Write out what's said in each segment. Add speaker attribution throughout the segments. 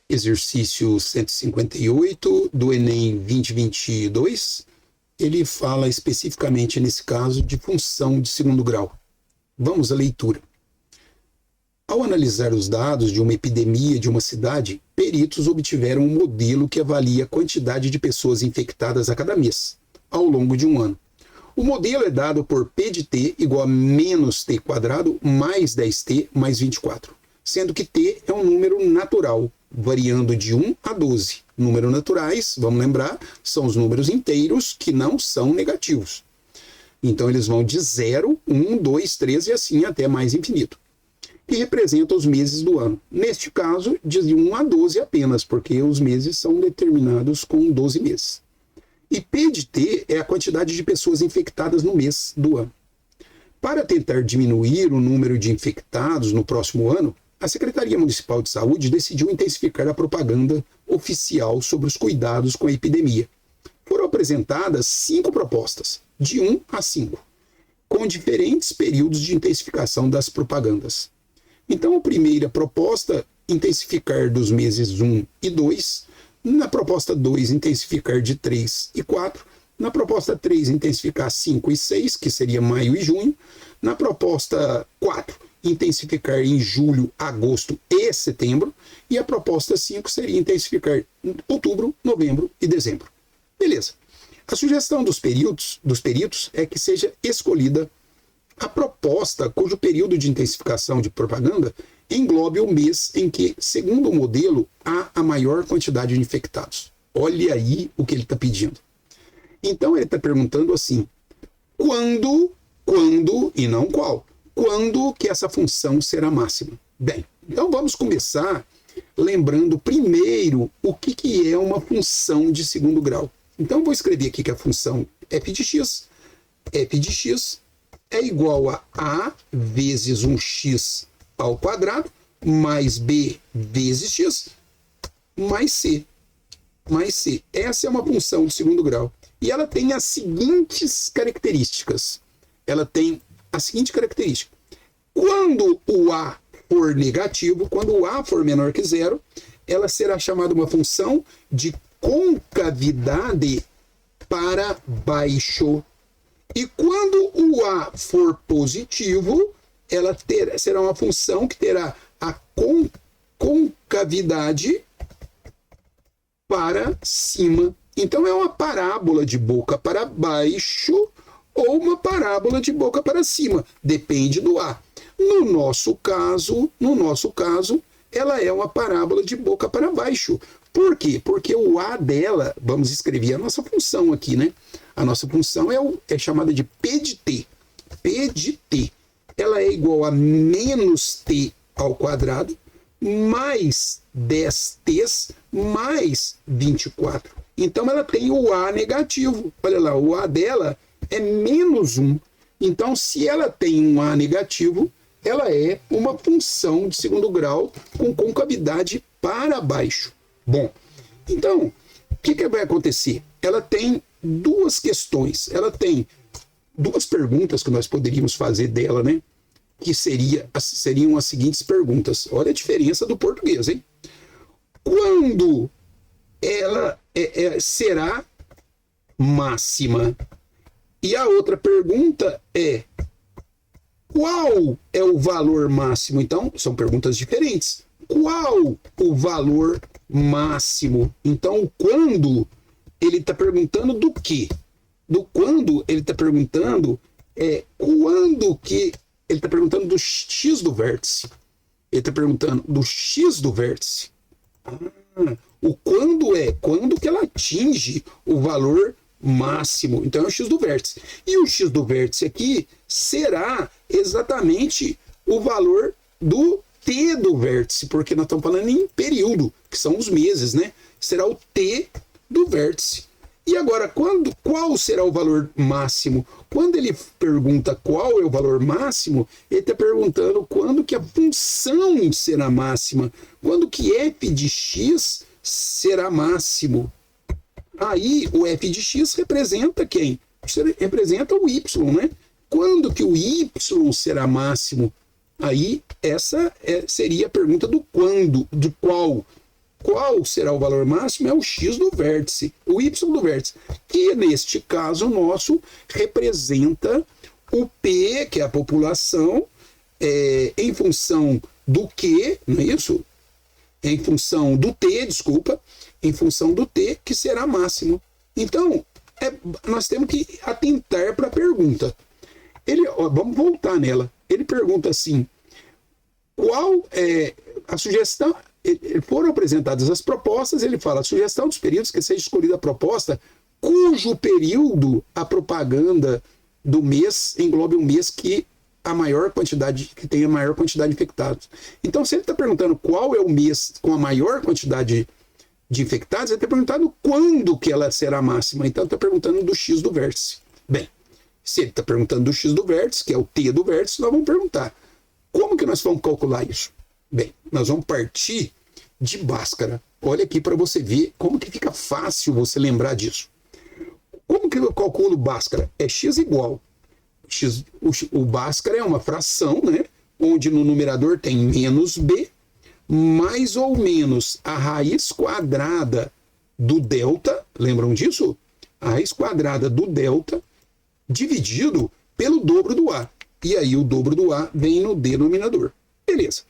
Speaker 1: exercício 158 do Enem 2022, ele fala especificamente, nesse caso, de função de segundo grau. Vamos à leitura. Ao analisar os dados de uma epidemia de uma cidade, peritos obtiveram um modelo que avalia a quantidade de pessoas infectadas a cada mês, ao longo de um ano. O modelo é dado por P de T igual a menos T quadrado mais 10T mais 24, sendo que T é um número natural, variando de 1 a 12. Números naturais, vamos lembrar, são os números inteiros que não são negativos. Então eles vão de 0, 1, 2, 3 e assim até mais infinito. Que representa os meses do ano. Neste caso, de 1 a 12 apenas, porque os meses são determinados com 12 meses. E P de T é a quantidade de pessoas infectadas no mês do ano. Para tentar diminuir o número de infectados no próximo ano, a Secretaria Municipal de Saúde decidiu intensificar a propaganda oficial sobre os cuidados com a epidemia. Foram apresentadas 5 propostas, de 1 a 5, com diferentes períodos de intensificação das propagandas. Então, a primeira proposta, intensificar dos meses 1 e 2, na proposta 2, intensificar de 3 e 4, na proposta 3, intensificar 5 e 6, que seria maio e junho, na proposta 4, intensificar em julho, agosto e setembro, e a proposta 5 seria intensificar em outubro, novembro e dezembro. Beleza. A sugestão dos peritos é que seja escolhida a proposta cujo período de intensificação de propaganda englobe o mês em que, segundo o modelo, há a maior quantidade de infectados. Olha aí o que ele está pedindo. Então ele está perguntando assim, quando e não qual, quando que essa função será máxima? Bem, então vamos começar lembrando primeiro o que é uma função de segundo grau. Então vou escrever aqui que a função f de x é igual a A vezes 1x ao quadrado, mais B vezes x, mais C. Essa é uma função de segundo grau. E ela tem as seguintes características. Ela tem a seguinte característica. Quando o A for negativo, quando o A for menor que zero, ela será chamada uma função de concavidade para baixo. E quando o A for positivo, ela será uma função que terá a concavidade para cima. Então é uma parábola de boca para baixo ou uma parábola de boca para cima, depende do A. No nosso caso, ela é uma parábola de boca para baixo. Por quê? Porque o A dela, vamos escrever a nossa função aqui, né? A nossa função é chamada de P de T. P de T. Ela é igual a menos T ao quadrado, mais 10T, mais 24. Então, ela tem o A negativo. Olha lá, o A dela é menos 1. Então, se ela tem um A negativo, ela é uma função de segundo grau com concavidade para baixo. Bom, então, o que vai acontecer? Ela tem duas questões. Ela tem duas perguntas que nós poderíamos fazer dela, né? Que seriam as seguintes perguntas. Olha a diferença do português, hein? Quando ela será máxima? E a outra pergunta é: qual é o valor máximo? Então, são perguntas diferentes. Qual o valor máximo? Então, quando ele está perguntando do quê? Do quando ele está perguntando quando que ele está perguntando do x do vértice. Ele está perguntando do x do vértice. O quando que ela atinge o valor máximo. Então é o x do vértice. E o x do vértice aqui será exatamente o valor do t do vértice, porque nós estamos falando em período, que são os meses, né? Será o t do vértice. E agora, qual será o valor máximo? Quando ele pergunta qual é o valor máximo, ele está perguntando quando que a função será máxima, quando que f de x será máximo. Aí o f de x representa quem? Representa o y, né? Quando que o y será máximo? Aí essa seria a pergunta do quando, de qual. qual será o valor máximo? É o x do vértice, o y do vértice, que neste caso nosso representa o P, que é a população, em função do Q, não é isso? Em função do T, desculpa, em função do T, que será máximo. Então, nós temos que atentar para a pergunta. Vamos voltar nela. Ele pergunta assim, qual é a sugestão? Foram apresentadas as propostas, ele fala, a sugestão dos períodos que seja escolhida a proposta cujo período a propaganda do mês englobe um mês que tenha a maior quantidade de infectados. Então, se ele está perguntando qual é o mês com a maior quantidade de infectados, ele está perguntando quando que ela será máxima. Então, está perguntando do x do vértice. Bem, se ele está perguntando do x do vértice, que é o t do vértice, nós vamos perguntar, como que nós vamos calcular isso? Bem, nós vamos partir de Bhaskara. Olha aqui para você ver como que fica fácil você lembrar disso. Como que eu calculo Bhaskara? É x igual. O Bhaskara é uma fração, né? Onde no numerador tem menos b, mais ou menos a raiz quadrada do delta, lembram disso? A raiz quadrada do delta dividido pelo dobro do a. E aí o dobro do a vem no denominador. Beleza.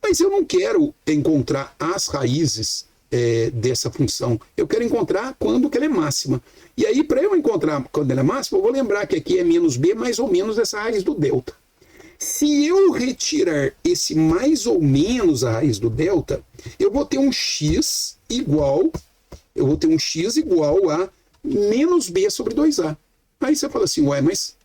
Speaker 1: Mas eu não quero encontrar as raízes dessa função. Eu quero encontrar quando que ela é máxima. E aí, para eu encontrar quando ela é máxima, eu vou lembrar que aqui é menos b, mais ou menos essa raiz do delta. Se eu retirar esse mais ou menos a raiz do delta, eu vou ter um x igual a menos b sobre 2a. Aí você fala assim, ué, mas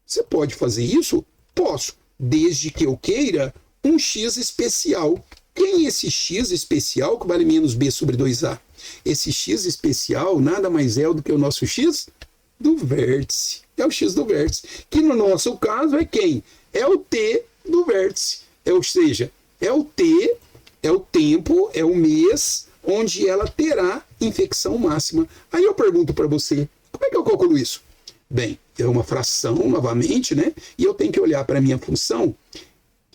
Speaker 1: você pode fazer isso? Posso, desde que eu queira um x especial. Quem é esse x especial que vale menos b sobre 2a? Esse x especial nada mais é do que o nosso x do vértice. É o x do vértice. Que no nosso caso é quem? É o t do vértice. Ou seja, é o t, é o tempo, é o mês onde ela terá infecção máxima. Aí eu pergunto para você, como é que eu calculo isso? Bem, é uma fração, novamente, né? E eu tenho que olhar para a minha função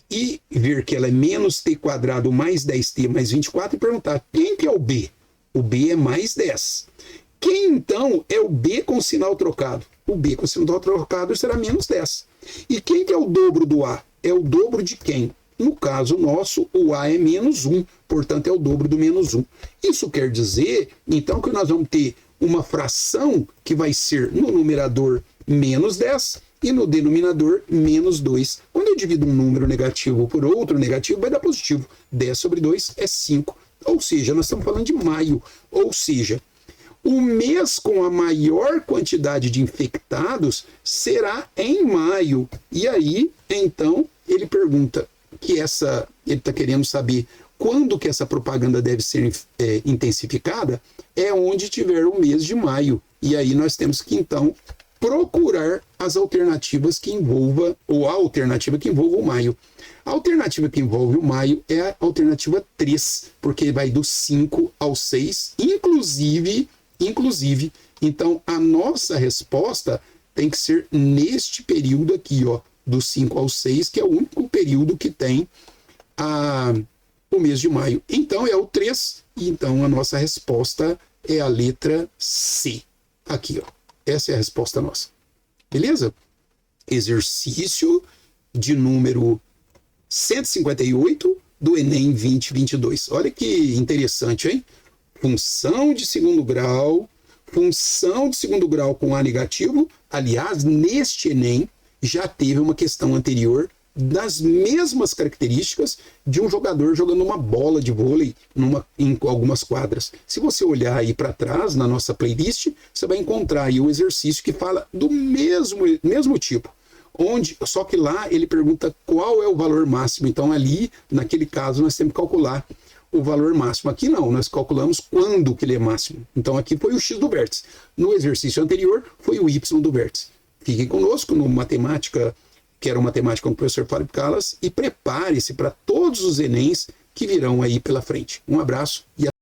Speaker 1: e ver que ela é menos t quadrado mais 10t mais 24 e perguntar quem que é o b? O b é mais 10. Quem então é o b com sinal trocado? O b com sinal trocado será menos 10. E quem que é o dobro do a? É o dobro de quem? No caso nosso, o a é menos 1, portanto é o dobro do menos 1. Isso quer dizer, então, que nós vamos ter uma fração que vai ser no numerador menos 10 e no denominador menos 2. Quando eu divido um número negativo por outro negativo, vai dar positivo. 10 sobre 2 é 5. Ou seja, nós estamos falando de maio. Ou seja, o mês com a maior quantidade de infectados será em maio. E aí, então, ele pergunta ele está querendo saber quando que essa propaganda deve ser intensificada, é onde tiver o mês de maio. E aí nós temos que, então, procurar as alternativas que envolvam, ou a alternativa que envolva o maio. A alternativa que envolve o maio é a alternativa 3, porque vai do 5 ao 6, inclusive, então a nossa resposta tem que ser neste período aqui, ó, do 5 ao 6, que é o único período que tem o mês de maio. Então é o 3, e então a nossa resposta é a letra C. Aqui, ó. Essa é a resposta nossa. Beleza? Exercício de número 158 do Enem 2022. Olha que interessante, hein? Função de segundo grau com A negativo. Aliás, neste Enem já teve uma questão anterior das mesmas características de um jogador jogando uma bola de vôlei em algumas quadras. Se você olhar aí para trás na nossa playlist, você vai encontrar aí o exercício que fala do mesmo tipo. Só que lá ele pergunta qual é o valor máximo. Então ali, naquele caso, nós temos que calcular o valor máximo. Aqui não, nós calculamos quando que ele é máximo. Então aqui foi o x do vértice. No exercício anterior foi o y do vértice. Fiquem conosco no Matemática, que era uma matemática com o professor Fábio Calas, e prepare-se para todos os Enems que virão aí pela frente. Um abraço e